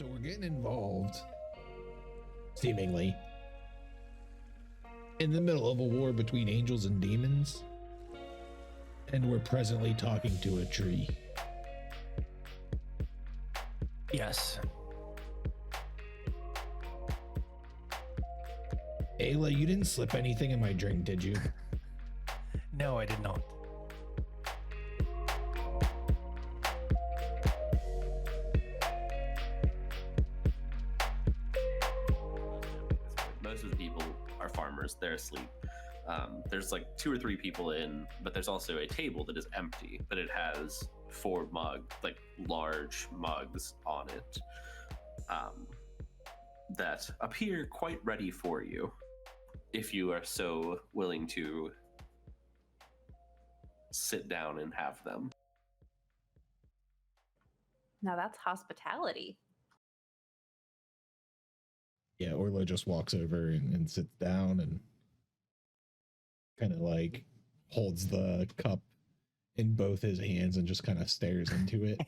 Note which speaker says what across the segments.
Speaker 1: So we're getting involved, seemingly, in the middle of a war between angels and demons, and we're presently talking to a tree.
Speaker 2: Yes.
Speaker 1: Ayla, you didn't slip anything in my drink, did you?
Speaker 2: No, I did not.
Speaker 3: Most of the people are farmers. They're asleep. There's like 2 or 3 people in, but there's also a table that is empty, but it has 4 large mugs on it that appear quite ready for you if you are so willing to sit down and have them.
Speaker 4: Now that's hospitality.
Speaker 1: Yeah, Orlo just walks over and sits down and kind of like holds the cup in both his hands and just kind of stares into it.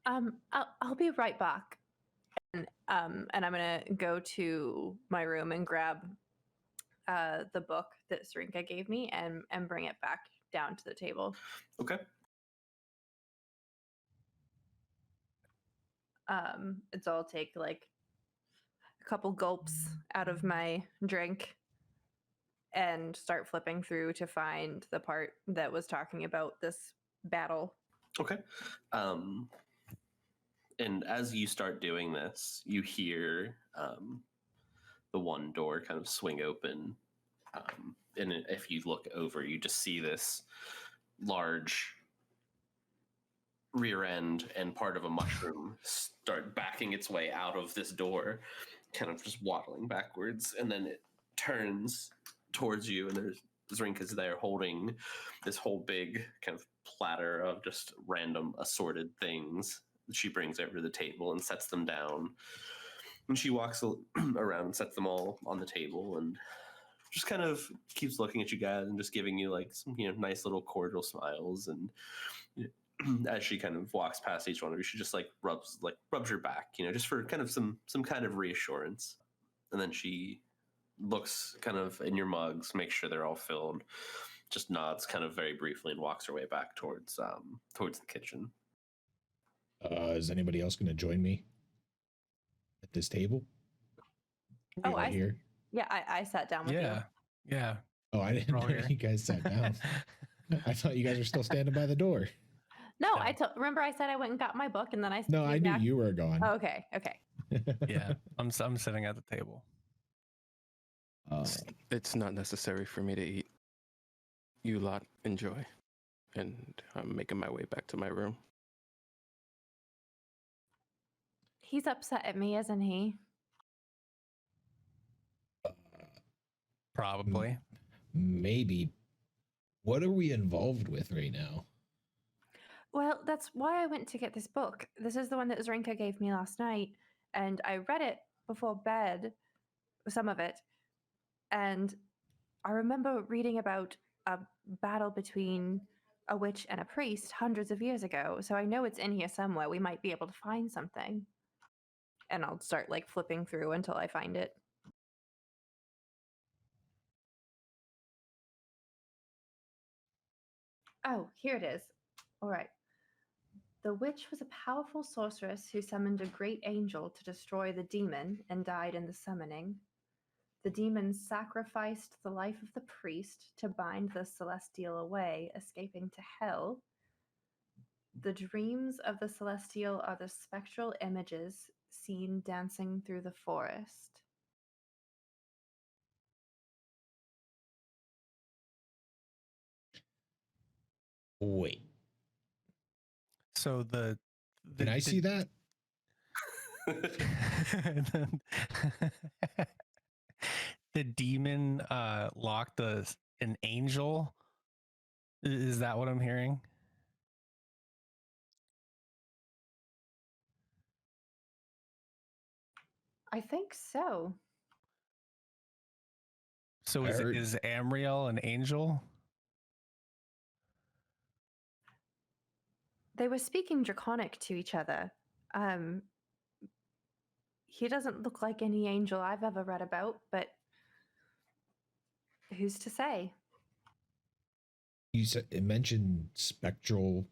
Speaker 4: I'll be right back. And I'm gonna go to my room and grab the book that Zrinka gave me and bring it back down to the table.
Speaker 3: Okay.
Speaker 4: So I'll take like a couple gulps out of my drink and start flipping through to find the part that was talking about this battle.
Speaker 3: Okay. And as you start doing this, you hear the one door kind of swing open. And if you look over, you just see this large rear end and part of a mushroom start backing its way out of this door, kind of just waddling backwards. And then it turns towards you, and there's Zrinka's there holding this whole big kind of platter of just random assorted things that she brings over to the table and sets them down. And she walks around and sets them all on the table and just kind of keeps looking at you guys and just giving you like some, nice little cordial smiles. And as she kind of walks past each one of you, she just like rubs your back, just for kind of some kind of reassurance. And then she looks kind of in your mugs, makes sure they're all filled, just nods kind of very briefly and walks her way back towards the kitchen.
Speaker 1: Is anybody else going to join me at this table?
Speaker 4: Oh,
Speaker 1: right here.
Speaker 4: Yeah, I sat down with you.
Speaker 2: Yeah.
Speaker 1: Oh, I didn't know you guys sat down. I thought you guys were still standing by the door.
Speaker 4: No, remember I said I went and got my book and then I
Speaker 1: No, I knew you were gone.
Speaker 4: Oh, okay.
Speaker 2: Yeah, I'm sitting at the table.
Speaker 5: It's not necessary for me to eat. You lot enjoy. And I'm making my way back to my room.
Speaker 4: He's upset at me, isn't he?
Speaker 2: Probably.
Speaker 1: Maybe. What are we involved with right now?
Speaker 4: Well, that's why I went to get this book. This is the one that Zrinka gave me last night, and I read it before bed, some of it, and I remember reading about a battle between a witch and a priest hundreds of years ago, so I know it's in here somewhere. We might be able to find something. And I'll start like flipping through until I find it. Oh, here it is. All right. The witch was a powerful sorceress who summoned a great angel to destroy the demon and died in the summoning. The demon sacrificed the life of the priest to bind the celestial away, escaping to hell. The dreams of the celestial are the spectral images seen dancing through the forest.
Speaker 1: Wait.
Speaker 2: So
Speaker 1: Can I see that?
Speaker 2: The demon locked an angel. Is that what I'm hearing?
Speaker 4: I think so.
Speaker 2: So is Amriel an angel?
Speaker 4: They were speaking Draconic to each other. He doesn't look like any angel I've ever read about, but who's to say?
Speaker 1: You said it mentioned spectral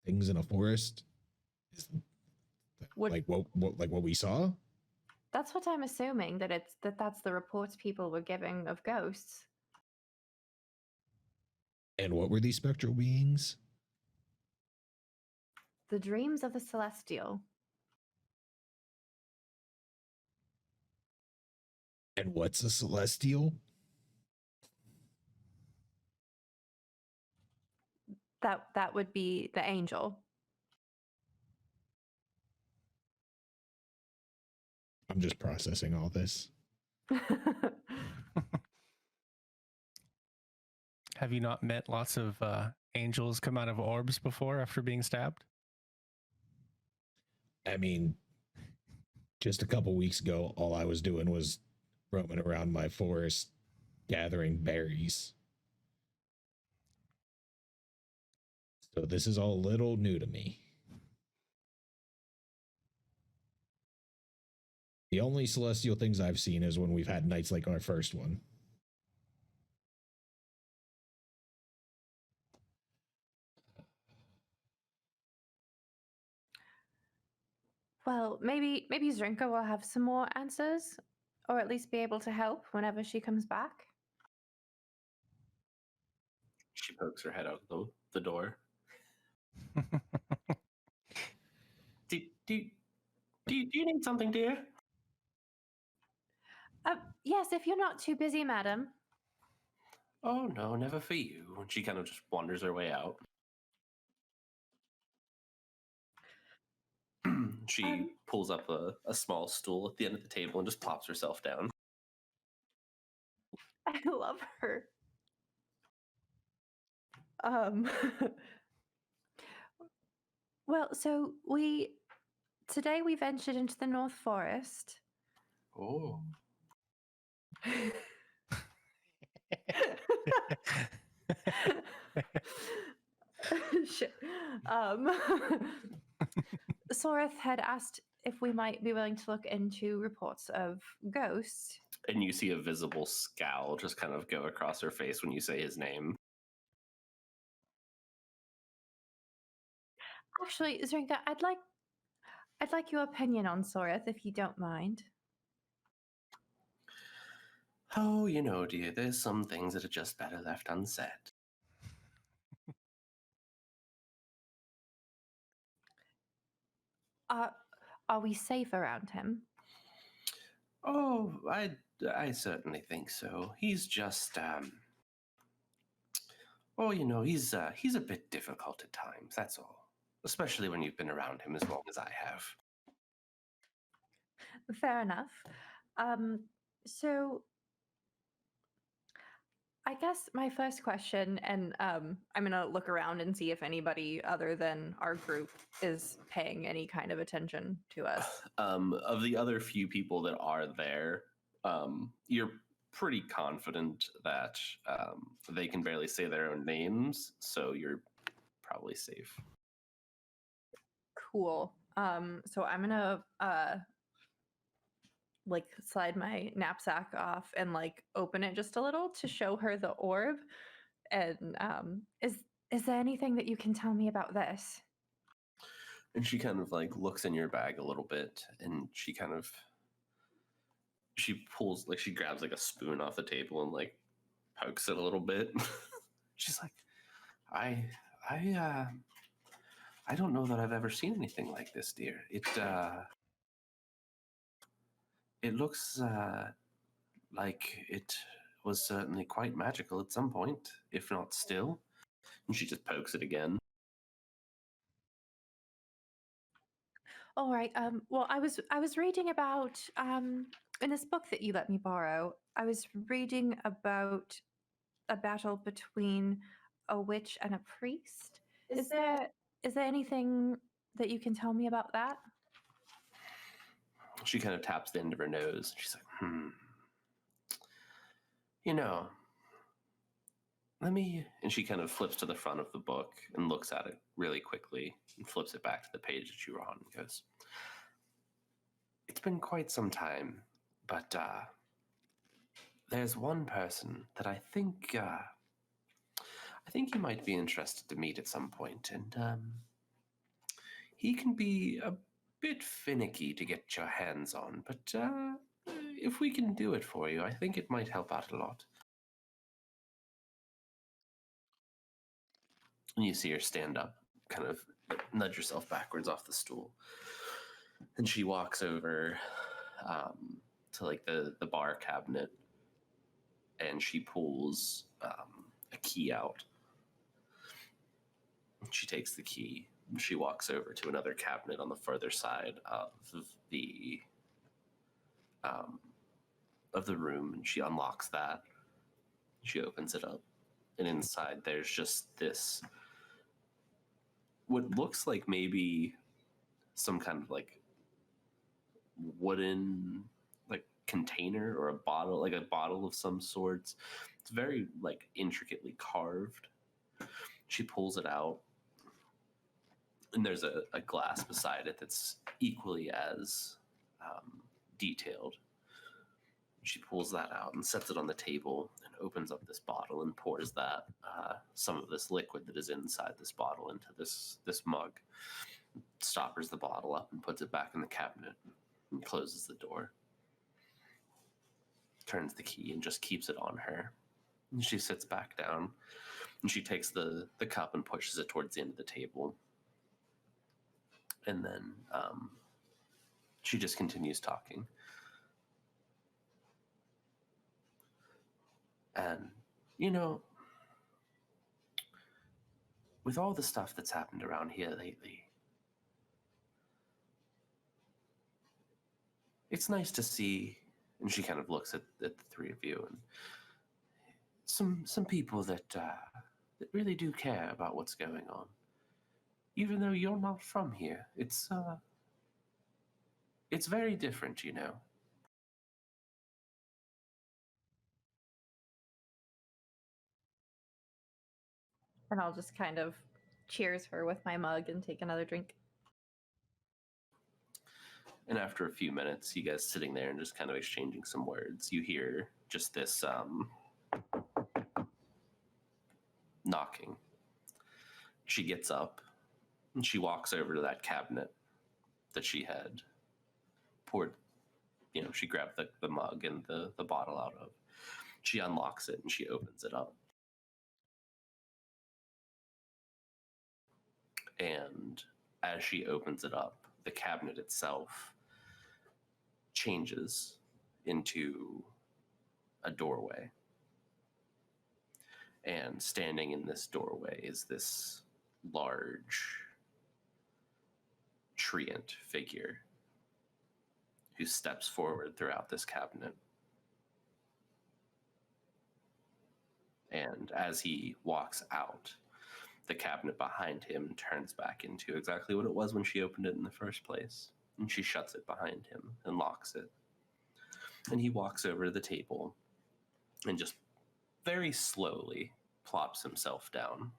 Speaker 1: things in a forest. Is
Speaker 4: What-
Speaker 1: like what we saw?
Speaker 4: That's what I'm assuming, that's the reports people were giving of ghosts.
Speaker 1: And what were these spectral beings?
Speaker 4: The dreams of the celestial.
Speaker 1: And what's a celestial?
Speaker 4: That would be the angel.
Speaker 1: I'm just processing all this.
Speaker 2: Have you not met lots of angels come out of orbs before after being stabbed?
Speaker 1: I mean, just a couple weeks ago, all I was doing was roaming around my forest gathering berries. So this is all a little new to me. The only celestial things I've seen is when we've had nights like our first one.
Speaker 4: Well, maybe Zrinka will have some more answers, or at least be able to help whenever she comes back.
Speaker 3: She pokes her head out the door. do you need something, dear?
Speaker 4: Yes, if you're not too busy, madam.
Speaker 3: Oh, no, never for you. She kind of just wanders her way out. She pulls up a small stool at the end of the table and just plops herself down.
Speaker 4: I love her. Well, so today we ventured into the North Forest.
Speaker 3: Oh.
Speaker 4: Shit. Soreth had asked if we might be willing to look into reports of ghosts.
Speaker 3: And you see a visible scowl just kind of go across her face when you say his name.
Speaker 4: Actually, Zrinka, I'd like your opinion on Soreth, if you don't mind.
Speaker 3: Oh, you know, dear, there's some things that are just better left unsaid.
Speaker 4: Are we safe around him?
Speaker 3: Oh, I certainly think so. He's just, oh, you know, he's a bit difficult at times, that's all. Especially when you've been around him as long as I have.
Speaker 4: Fair enough. So I guess my first question, and I'm going to look around and see if anybody other than our group is paying any kind of attention to us.
Speaker 3: Of the other few people that are there, you're pretty confident that they can barely say their own names, so you're probably safe.
Speaker 4: Cool. So I'm going to like slide my knapsack off and like open it just a little to show her the orb. And is there anything that you can tell me about this?
Speaker 3: And she kind of like looks in your bag a little bit, and she pulls, like, she grabs like a spoon off the table and like pokes it a little bit. She's like, I don't know that I've ever seen anything like this, dear. It looks like it was certainly quite magical at some point, if not still. And she just pokes it again.
Speaker 4: All right. Well, I was reading about in this book that you let me borrow. I was reading about a battle between a witch and a priest. Is there anything that you can tell me about that?
Speaker 3: She kind of taps the end of her nose. She's like, You know, let me, and she kind of flips to the front of the book and looks at it really quickly and flips it back to the page that you were on and goes, it's been quite some time, but there's one person that I think you might be interested to meet at some point, and he can be a bit finicky to get your hands on, but if we can do it for you, I think it might help out a lot. And you see her stand up, kind of nudge herself backwards off the stool. And she walks over to like the bar cabinet, and she pulls a key out. She takes the key. She walks over to another cabinet on the further side of the room, and she unlocks that. She opens it up, and inside there's just this, what looks like maybe some kind of like wooden like container or a bottle, like a bottle of some sorts. It's very like intricately carved. She pulls it out, and there's a glass beside it that's equally as detailed. She pulls that out and sets it on the table and opens up this bottle and pours that some of this liquid that is inside this bottle into this mug. Stoppers the bottle up and puts it back in the cabinet and closes the door. Turns the key and just keeps it on her. And she sits back down, and she takes the cup and pushes it towards the end of the table. And then she just continues talking. And, you know, with all the stuff that's happened around here lately, it's nice to see, and she kind of looks at the three of you, and some people that really do care about what's going on. Even though you're not from here, it's very different, you know.
Speaker 4: And I'll just kind of cheers her with my mug and take another drink.
Speaker 3: And after a few minutes, you guys sitting there and just kind of exchanging some words, you hear just this knocking. She gets up and she walks over to that cabinet that she had poured, you know, she grabbed the mug and the bottle out of. She unlocks it and she opens it up. And as she opens it up, the cabinet itself changes into a doorway. And standing in this doorway is this large treant figure who steps forward throughout this cabinet. And as he walks out, the cabinet behind him turns back into exactly what it was when she opened it in the first place. And she shuts it behind him and locks it. And he walks over to the table and just very slowly plops himself down.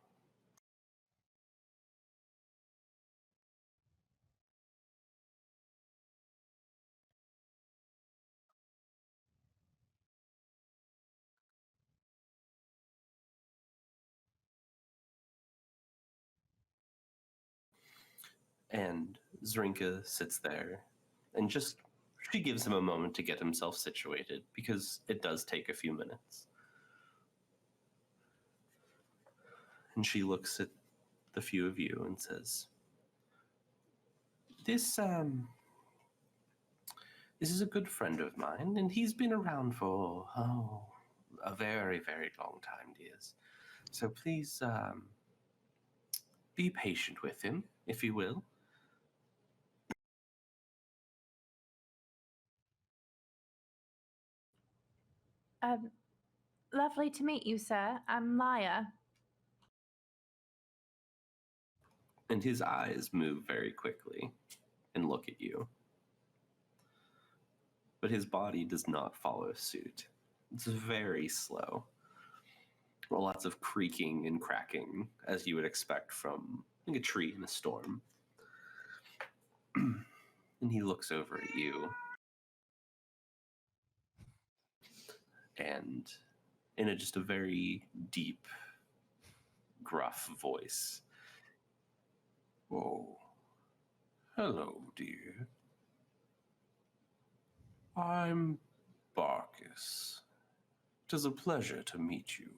Speaker 3: And Zrinka sits there and she gives him a moment to get himself situated, because it does take a few minutes. And she looks at the few of you and says, This is a good friend of mine, and he's been around for, a very, very long time, dears. So please be patient with him, if you will.
Speaker 4: Lovely to meet you, sir. I'm Maya.
Speaker 3: And his eyes move very quickly and look at you. But his body does not follow suit. It's very slow. lots of creaking and cracking, as you would expect from like a tree in a storm. And he looks over at you, and in just a very deep, gruff voice, "Oh, hello, dear. I'm Barkus. It is a pleasure to meet you."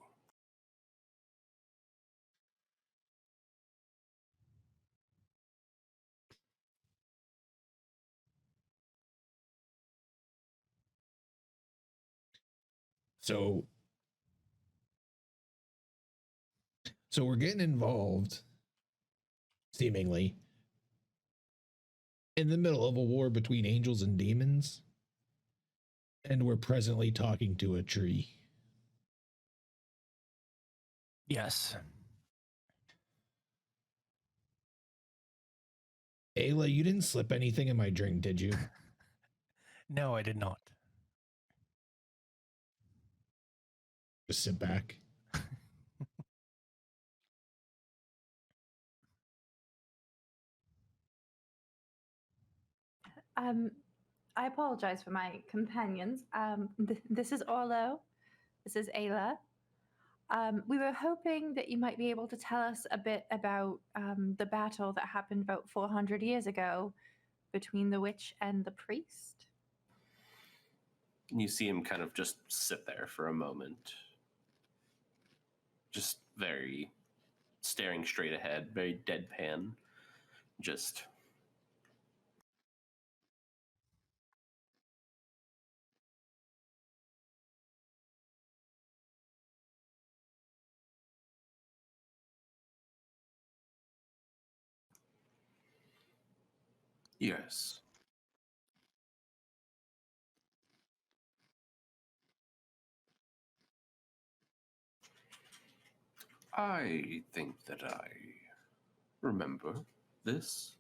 Speaker 1: So we're getting involved, seemingly, in the middle of a war between angels and demons, and we're presently talking to a tree.
Speaker 2: Yes.
Speaker 1: Ayla, you didn't slip anything in my drink, did you?
Speaker 2: No, I did not.
Speaker 1: Just sit back.
Speaker 4: I apologize for my companions. This is Orlo. This is Ayla. We were hoping that you might be able to tell us a bit about the battle that happened about 400 years ago between the witch and the priest.
Speaker 3: And you see him kind of just sit there for a moment, just very staring straight ahead, very deadpan, just... Yes. I think that I remember this.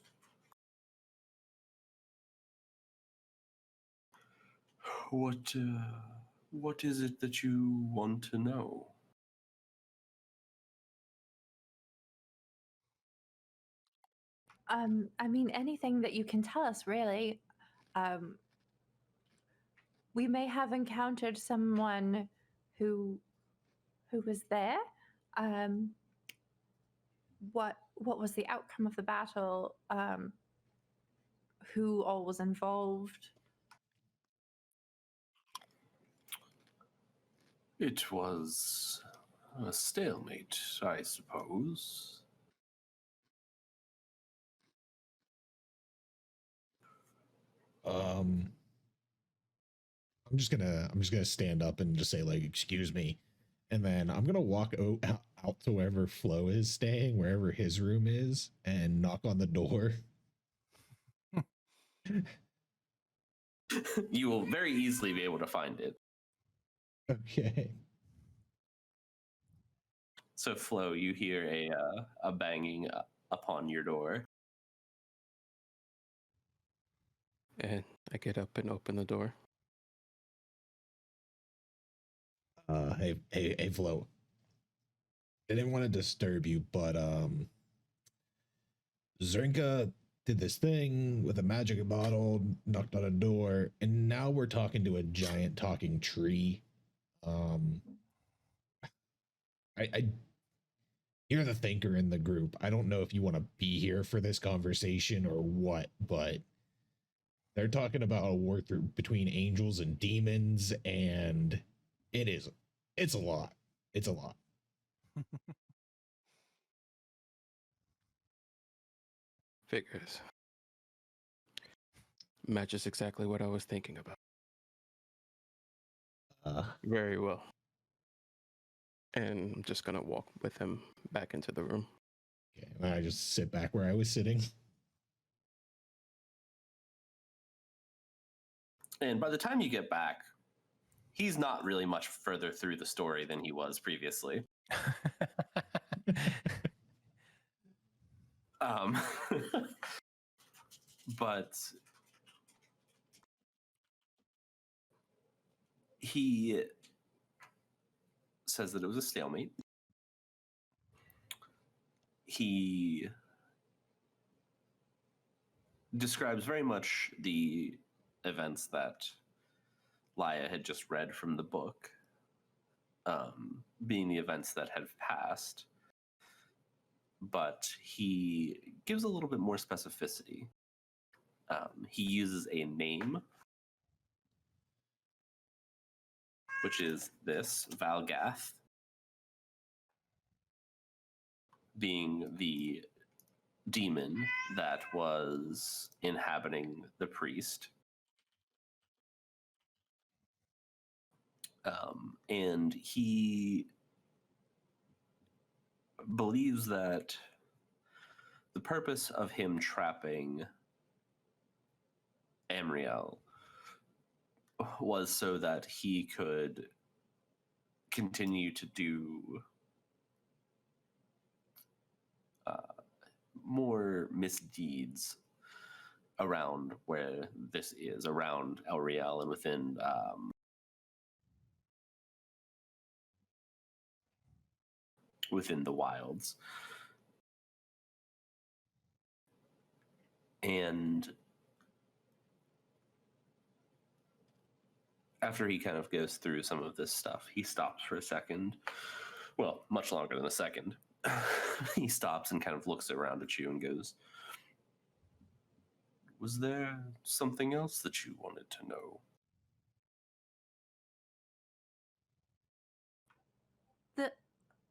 Speaker 3: What is it that you want to know?
Speaker 4: I mean, anything that you can tell us, really. We may have encountered someone who was there. What was the outcome of the battle? Who all was involved?
Speaker 3: It was a stalemate, I suppose.
Speaker 1: I'm just gonna stand up and just say, like, excuse me, and then I'm gonna walk out to wherever Flo is staying, wherever his room is, and knock on the door.
Speaker 3: You will very easily be able to find it.
Speaker 1: Okay.
Speaker 3: So, Flo, you hear a banging upon your door.
Speaker 5: And I get up and open the door.
Speaker 1: Hey, Flo. I didn't want to disturb you, but Zrinka did this thing with a magic bottle, knocked on a door, and now we're talking to a giant talking tree. I you're the thinker in the group. I don't know if you want to be here for this conversation or what, but they're talking about a war between angels and demons, and it's a lot. It's a lot.
Speaker 5: Figures. Matches exactly what I was thinking about. Very well. And I'm just gonna walk with him back into the room.
Speaker 1: Okay, and I just sit back where I was sitting.
Speaker 3: And by the time you get back, he's not really much further through the story than he was previously. But he says that it was a stalemate. He describes very much the events that Laia had just read from the book, being the events that have passed, but he gives a little bit more specificity. He uses a name, which is this, Valgath, being the demon that was inhabiting the priest. And he believes that the purpose of him trapping Amriel was so that he could continue to do more misdeeds around where this is, around Elriel and within the wilds. And after he kind of goes through some of this stuff, he stops for a second. Well, much longer than a second. He stops and kind of looks around at you and goes, "Was there something else that you wanted to know?"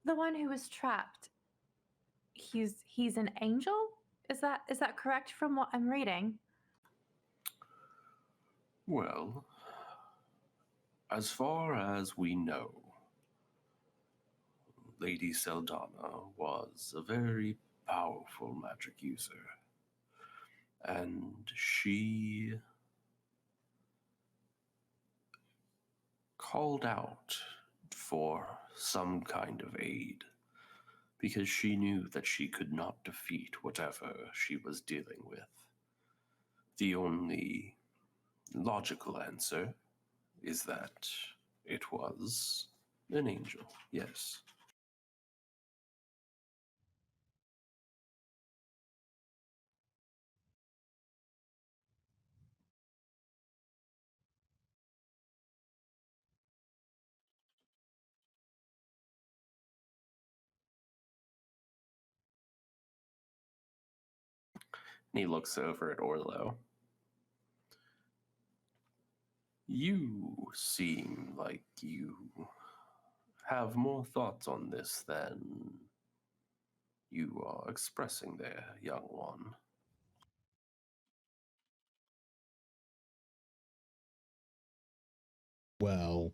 Speaker 4: The one who was trapped, he's an angel? Is that correct from what I'm reading?
Speaker 3: Well, as far as we know, Lady Seldana was a very powerful magic user, and she called out for some kind of aid because she knew that she could not defeat whatever she was dealing with. The only logical answer is that it was an angel, yes. And he looks over at Orlo. You seem like you have more thoughts on this than you are expressing there, young one.
Speaker 1: Well,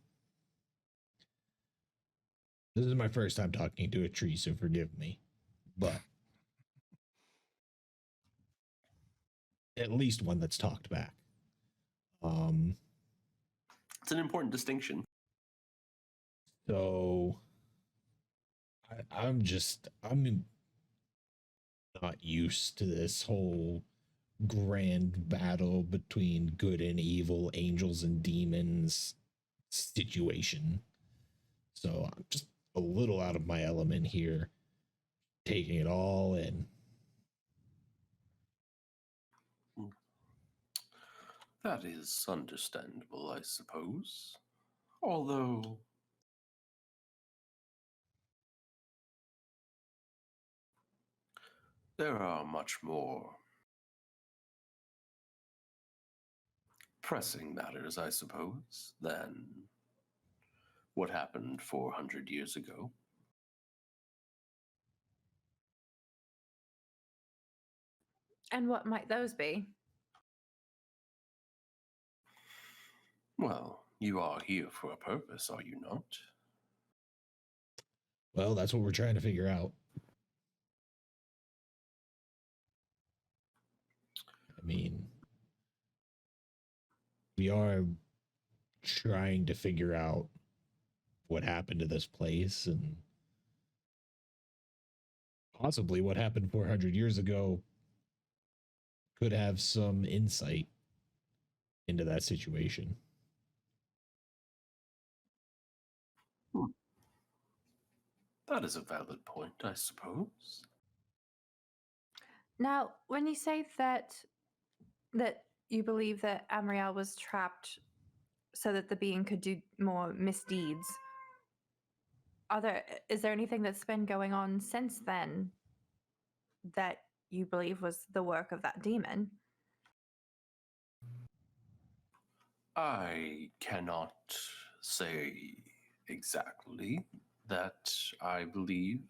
Speaker 1: this is my first time talking to a tree, so forgive me. But at least one that's talked back.
Speaker 3: It's an important distinction.
Speaker 1: So I'm not used to this whole grand battle between good and evil, angels and demons situation. So I'm just a little out of my element here, taking it all in.
Speaker 3: That is understandable, I suppose. Although there are much more pressing matters, I suppose, than what happened 400 years ago.
Speaker 4: And what might those be?
Speaker 3: Well, you are here for a purpose, are you not?
Speaker 1: Well, that's what we're trying to figure out. I mean, we are trying to figure out what happened to this place and possibly what happened 400 years ago could have some insight into that situation.
Speaker 3: That is a valid point, I suppose.
Speaker 4: Now, when you say that you believe that Amriel was trapped so that the being could do more misdeeds, is there anything that's been going on since then that you believe was the work of that demon?
Speaker 3: I cannot say exactly that I believe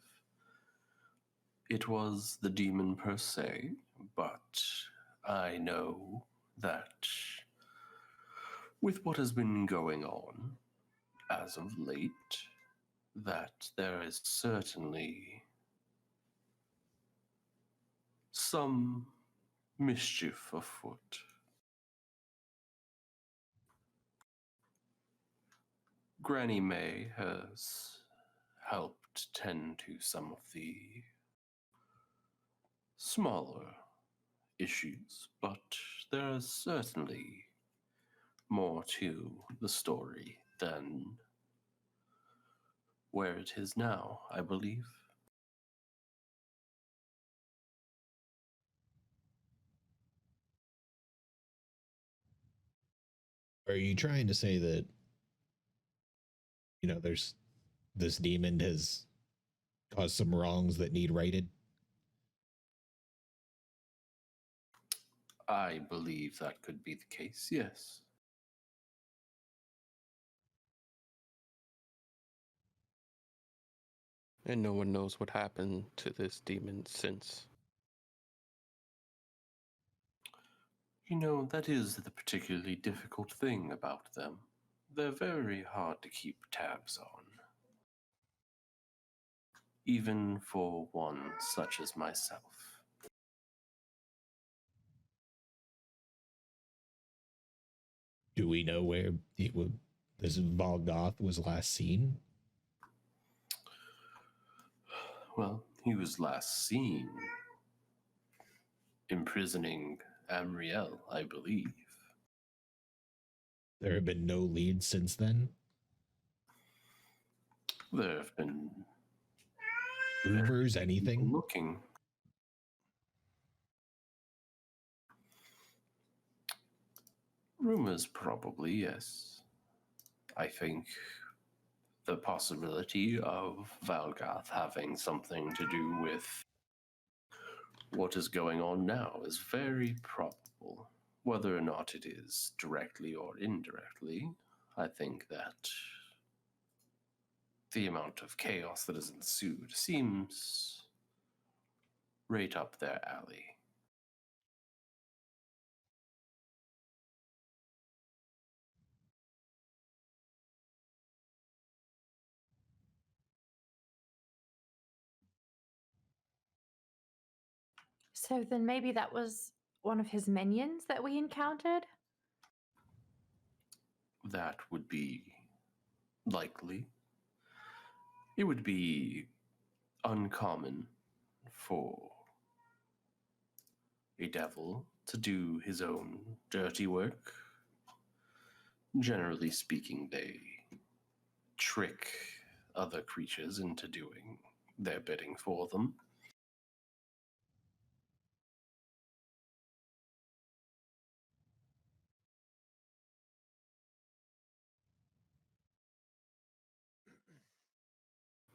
Speaker 3: it was the demon per se, but I know that with what has been going on as of late, that there is certainly some mischief afoot. Granny May has helped tend to some of the smaller issues, but there is certainly more to the story than where it is now, I believe.
Speaker 1: Are you trying to say that, there's this demon has caused some wrongs that need righted?
Speaker 3: I believe that could be the case, yes.
Speaker 5: And no one knows what happened to this demon since.
Speaker 3: That is the particularly difficult thing about them. They're very hard to keep tabs on. Even for one such as myself.
Speaker 1: Do we know where this Volgoth was last seen?
Speaker 3: Well, he was last seen imprisoning Amriel, I believe.
Speaker 1: There have been no leads since then?
Speaker 3: There have been
Speaker 1: Rumors, anything?
Speaker 3: looking. Rumors, probably, yes. I think the possibility of Valgoth having something to do with what is going on now is very probable. Whether or not it is directly or indirectly, I think that the amount of chaos that has ensued seems right up their alley.
Speaker 4: So then maybe that was one of his minions that we encountered?
Speaker 3: That would be likely. It would be uncommon for a devil to do his own dirty work. Generally speaking, they trick other creatures into doing their bidding for them.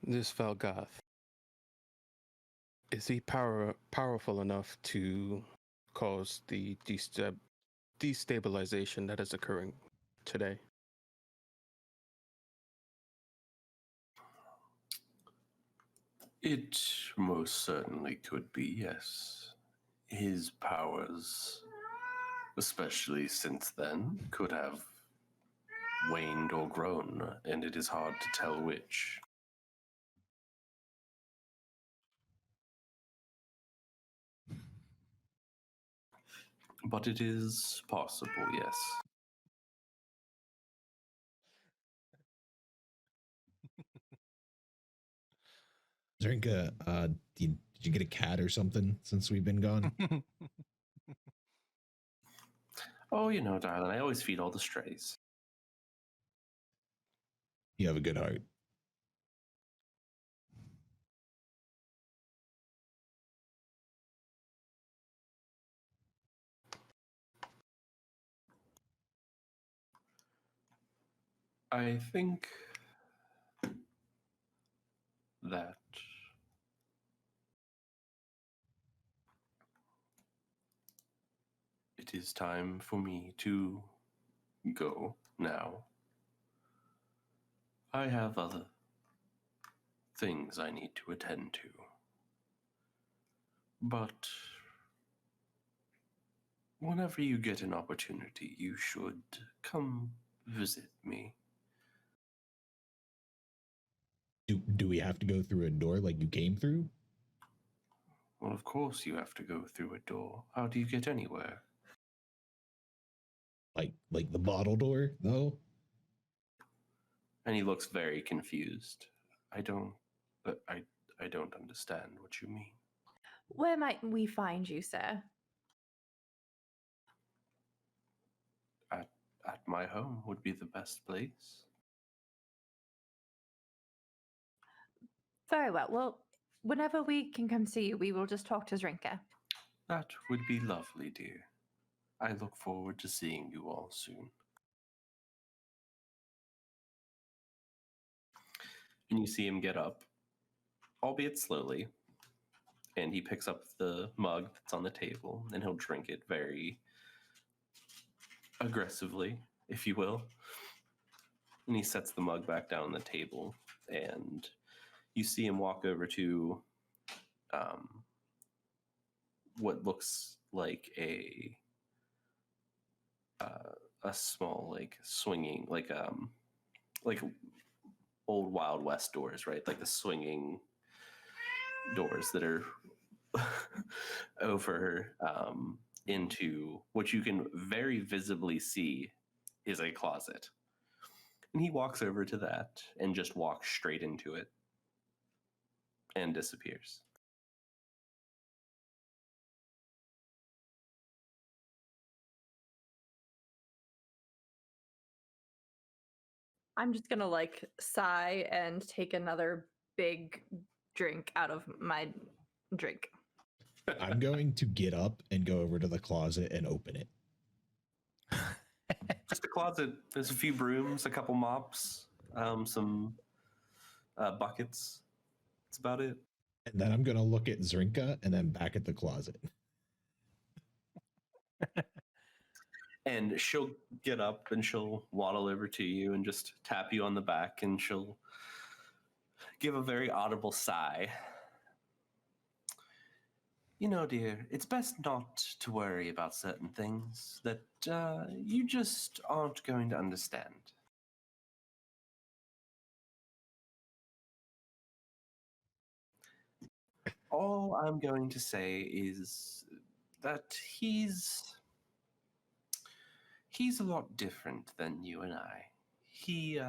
Speaker 5: This Valgoth, is he powerful enough to cause the destabilization that is occurring today?
Speaker 3: It most certainly could be, yes. His powers, especially since then, could have waned or grown, and it is hard to tell which. But it is possible, yes.
Speaker 1: Zrinka, did you get a cat or something since we've been gone?
Speaker 3: Oh, darling, I always feed all the strays.
Speaker 1: You have a good heart.
Speaker 3: I think that it is time for me to go now. I have other things I need to attend to. But whenever you get an opportunity, you should come visit me.
Speaker 1: Do we have to go through a door like you came through?
Speaker 3: Well, of course you have to go through a door. How do you get anywhere?
Speaker 1: Like the bottle door, though?
Speaker 3: And he looks very confused. I don't understand what you mean.
Speaker 4: Where might we find you, sir?
Speaker 3: At my home would be the best place.
Speaker 4: Very well. Well, whenever we can come see you, we will just talk to Zrinka.
Speaker 3: That would be lovely, dear. I look forward to seeing you all soon. And you see him get up, albeit slowly, and he picks up the mug that's on the table, and he'll drink it very aggressively, if you will. And he sets the mug back down on the table, and you see him walk over to what looks like a small, like, swinging, like old Wild West doors, right? Like the swinging doors that are over into what you can very visibly see is a closet. And he walks over to that and just walks straight into it and disappears.
Speaker 4: I'm just gonna like sigh and take another big drink out of my drink.
Speaker 1: I'm going to get up and go over to the closet and open it.
Speaker 3: Just a closet. There's a few brooms, a couple mops, some buckets. That's about it.
Speaker 1: And then I'm going to look at Zrinka and then back at the closet.
Speaker 3: And she'll get up and she'll waddle over to you and just tap you on the back, and she'll give a very audible sigh. You know, dear, it's best not to worry about certain things that you just aren't going to understand. All I'm going to say is that he's a lot different than you and I. He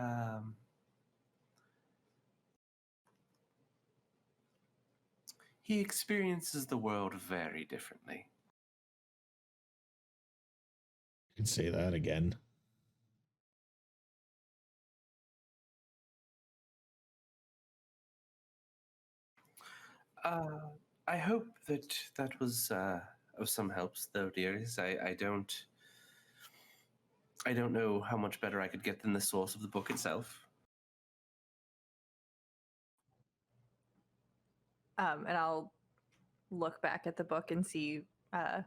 Speaker 3: experiences the world very differently.
Speaker 1: You can say that again.
Speaker 3: I hope that was of some help, though, dears. I don't know how much better I could get than the source of the book itself.
Speaker 4: And I'll look back at the book and see and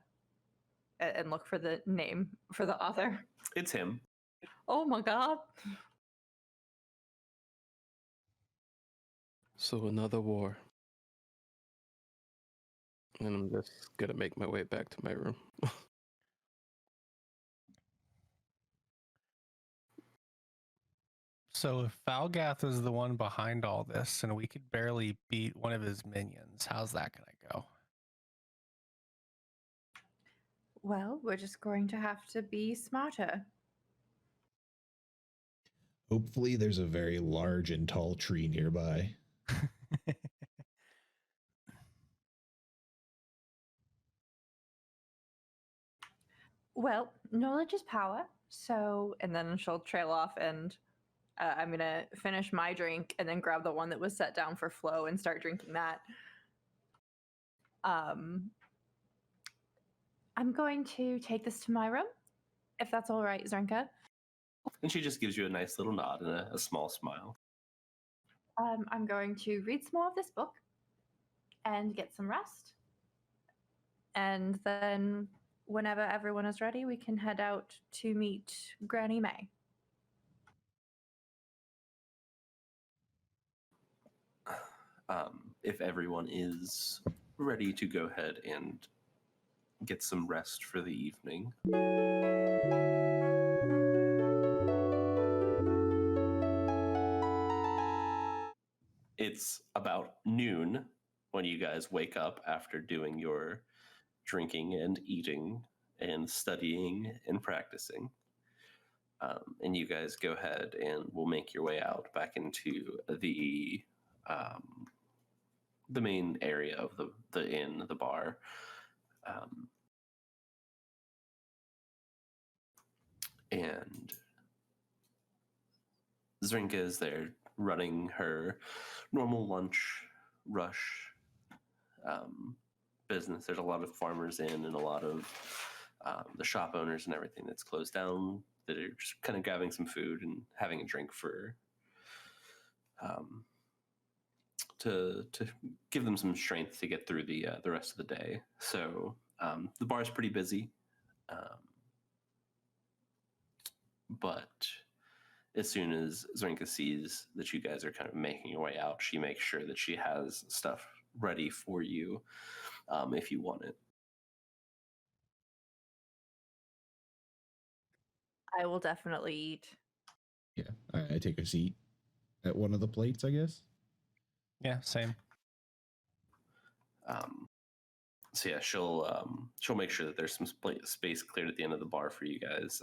Speaker 4: look for the name for the author.
Speaker 3: It's him.
Speaker 4: Oh my god.
Speaker 5: So another war. And I'm just gonna make my way back to my room.
Speaker 2: So if Valgath is the one behind all this and we could barely beat one of his minions, how's that going to go?
Speaker 4: Well, we're just going to have to be smarter.
Speaker 1: Hopefully there's a very large and tall tree nearby.
Speaker 4: Well, knowledge is power. So, and then she'll trail off, and I'm going to finish my drink and then grab the one that was set down for Flo and start drinking that. I'm going to take this to my room, if that's all right, Zrinka.
Speaker 3: And she just gives you a nice little nod and a small smile.
Speaker 4: I'm going to read some more of this book and get some rest. And then, whenever everyone is ready, we can head out to meet Granny May.
Speaker 3: If everyone is ready to go ahead and get some rest for the evening. It's about noon when you guys wake up after doing your drinking and eating and studying and practicing. And you guys go ahead and will make your way out back into the main area of the inn, the bar. And Zrinka is there running her normal lunch rush business. There's a lot of farmers in and a lot of the shop owners and everything that's closed down that are just kind of grabbing some food and having a drink for to give them some strength to get through the rest of the day. So the bar is pretty busy, but as soon as Zrinka sees that you guys are kind of making your way out, she makes sure that she has stuff ready for you if you want it.
Speaker 4: I will definitely eat.
Speaker 1: Yeah, I take a seat at one of the plates, I guess.
Speaker 2: Yeah, same.
Speaker 3: So yeah, she'll make sure that there's some space cleared at the end of the bar for you guys.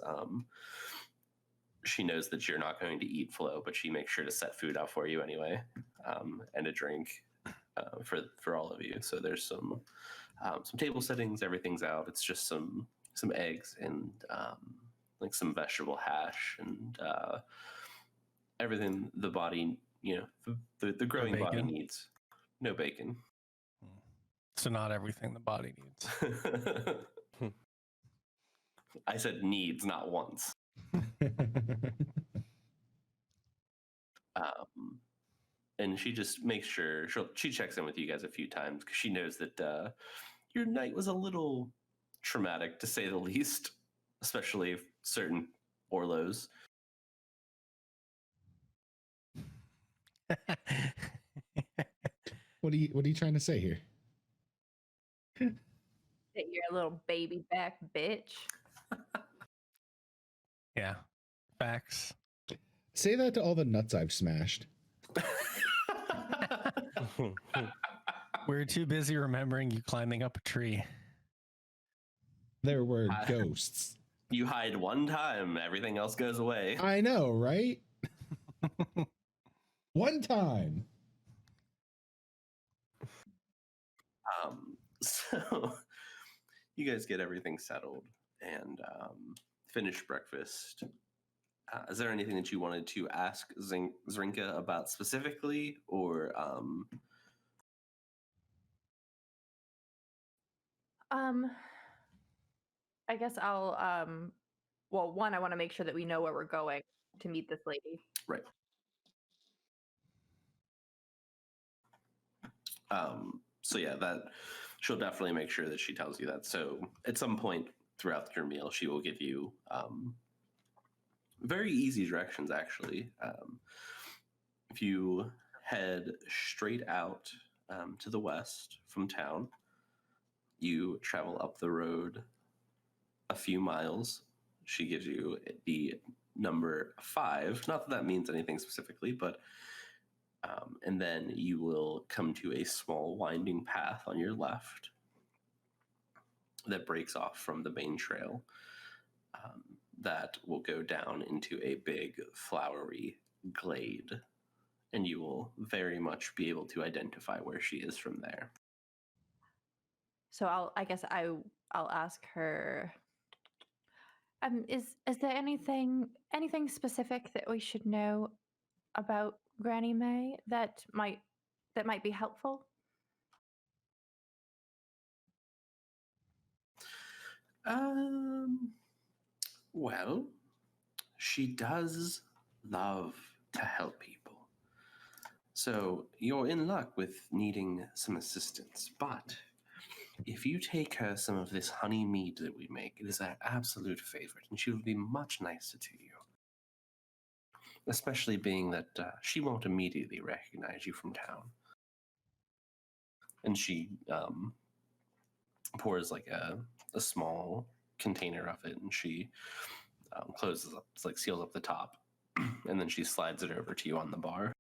Speaker 3: She knows that you're not going to eat Flo, but she makes sure to set food out for you anyway, and a drink for all of you. So there's some table settings, everything's out. It's just some eggs and like some vegetable hash and everything the body, the growing body needs. No bacon.
Speaker 2: So not everything the body needs.
Speaker 3: I said needs, not wants. And she just makes sure she checks in with you guys a few times because she knows that your night was a little traumatic, to say the least, especially certain Orlos.
Speaker 1: What are you trying to say here?
Speaker 4: That you're a little baby back bitch.
Speaker 2: Yeah, facts.
Speaker 1: Say that to all the nuts I've smashed.
Speaker 2: We're too busy remembering you climbing up a tree.
Speaker 1: There were ghosts.
Speaker 3: You hide one time, everything else goes away.
Speaker 1: I know, right? One time.
Speaker 3: So you guys get everything settled and finish breakfast. Is there anything that you wanted to ask Zrinka about specifically, or
Speaker 4: I guess I'll well, one, I want to make sure that we know where we're going to meet this lady.
Speaker 3: Right. So yeah, that she'll definitely make sure that she tells you that. So at some point throughout your meal, she will give you very easy directions, actually. If you head straight out to the west from town, you travel up the road a few miles. She gives you the number 5. Not that means anything specifically, but and then you will come to a small winding path on your left that breaks off from the main trail. That will go down into a big flowery glade, and you will very much be able to identify where she is from there.
Speaker 4: So I'll ask her. Is there anything specific that we should know about Granny May that might be helpful?
Speaker 3: Well, she does love to help people. So you're in luck with needing some assistance. But if you take her some of this honey mead that we make, it is her absolute favorite, and she will be much nicer to you. Especially being that she won't immediately recognize you from town. And she pours like a small container of it, and she closes up, like seals up the top, and then she slides it over to you on the bar.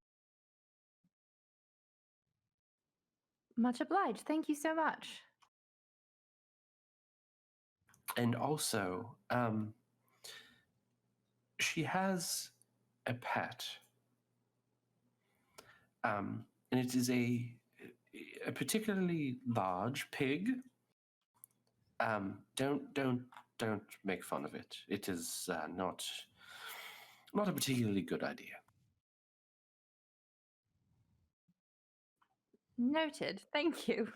Speaker 4: Much obliged. Thank you so much.
Speaker 3: And also, she has a pet, and it is a particularly large pig. Don't make fun of it. It is not a particularly good idea.
Speaker 4: Noted. Thank you.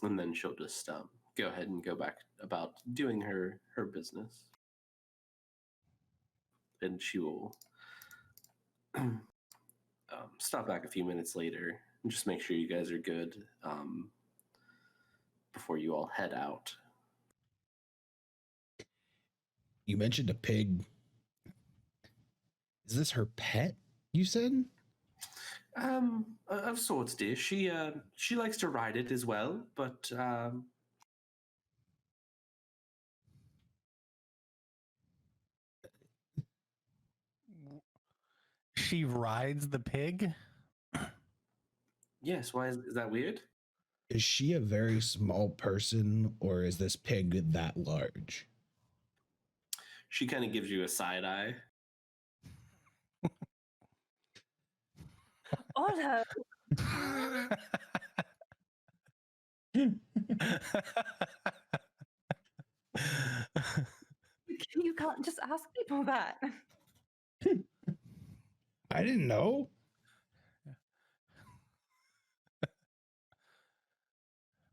Speaker 3: And then she'll just go ahead and go back about doing her business. And she will stop back a few minutes later and just make sure you guys are good before you all head out.
Speaker 1: You mentioned a pig. Is this her pet, you said?
Speaker 3: Of sorts, dear. She likes to ride it as well, but
Speaker 2: She rides the pig?
Speaker 3: yes. Why is that weird?
Speaker 1: Is she a very small person, or is this pig that large?
Speaker 3: She kind of gives you a side eye.
Speaker 4: Orlo, you can't just ask people that.
Speaker 1: I didn't know.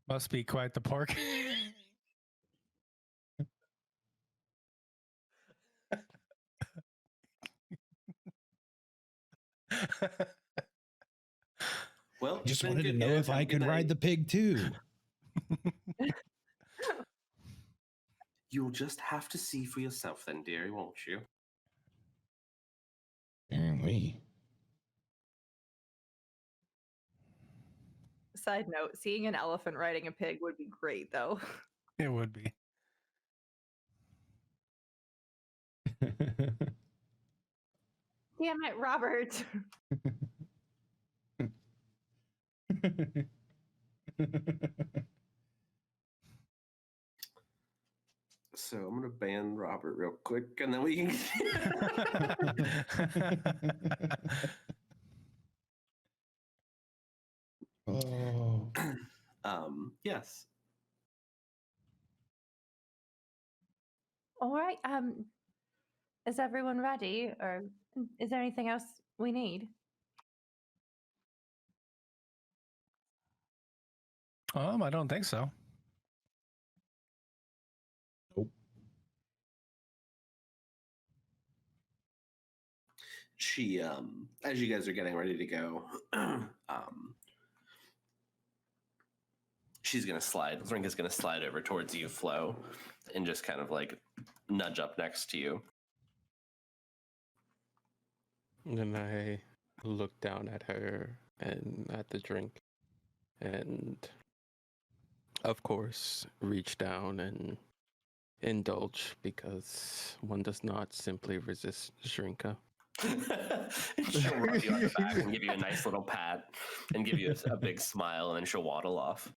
Speaker 2: Must be quite the pork.
Speaker 3: Well,
Speaker 1: Just
Speaker 3: been
Speaker 1: wanted to
Speaker 3: good,
Speaker 1: know
Speaker 3: guys.
Speaker 1: if
Speaker 3: Have
Speaker 1: I
Speaker 3: a good
Speaker 1: could ride
Speaker 3: night.
Speaker 1: the pig too.
Speaker 3: You'll just have to see for yourself then, dearie, won't you?
Speaker 1: Apparently.
Speaker 4: Side note, seeing an elephant riding a pig would be great, though.
Speaker 2: It would be.
Speaker 4: Damn it, Robert.
Speaker 3: So I'm gonna ban Robert real quick, and then we can.
Speaker 1: Oh.
Speaker 3: Yes.
Speaker 4: All right. Is everyone ready, or is there anything else we need?
Speaker 2: I don't think so.
Speaker 1: Nope.
Speaker 3: She, as you guys are getting ready to go, she's gonna slide. Zrinka's gonna slide over towards you, Flo, and just kind of like nudge up next to you.
Speaker 5: And then I look down at her and at the drink, and of course reach down and indulge, because one does not simply resist Zrinka.
Speaker 3: She'll rub you on the back and give you a nice little pat and give you a big smile, and then she'll waddle off.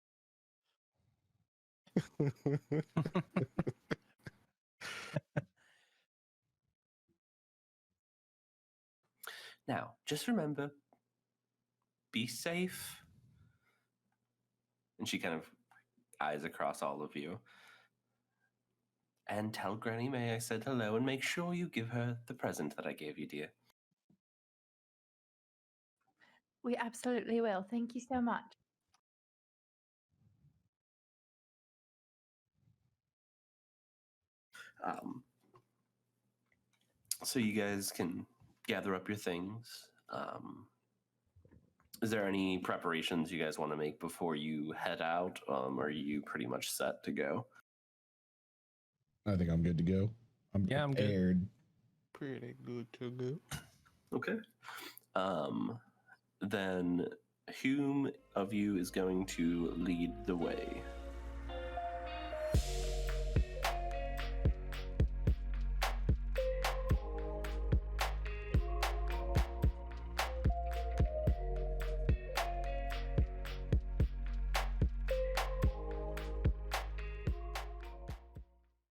Speaker 3: Now, just remember, be safe. And she kind of eyes across all of you. And tell Granny May I said hello, and make sure you give her the present that I gave you, dear.
Speaker 4: We absolutely will. Thank you so much.
Speaker 3: So you guys can gather up your things. Is there any preparations you guys want to make before you head out? Or are you pretty much set to go?
Speaker 1: I think I'm good to go. I'm
Speaker 2: Yeah, I'm good.
Speaker 1: prepared.
Speaker 5: Pretty good to go.
Speaker 3: Okay. Then whom of you is going to lead the way?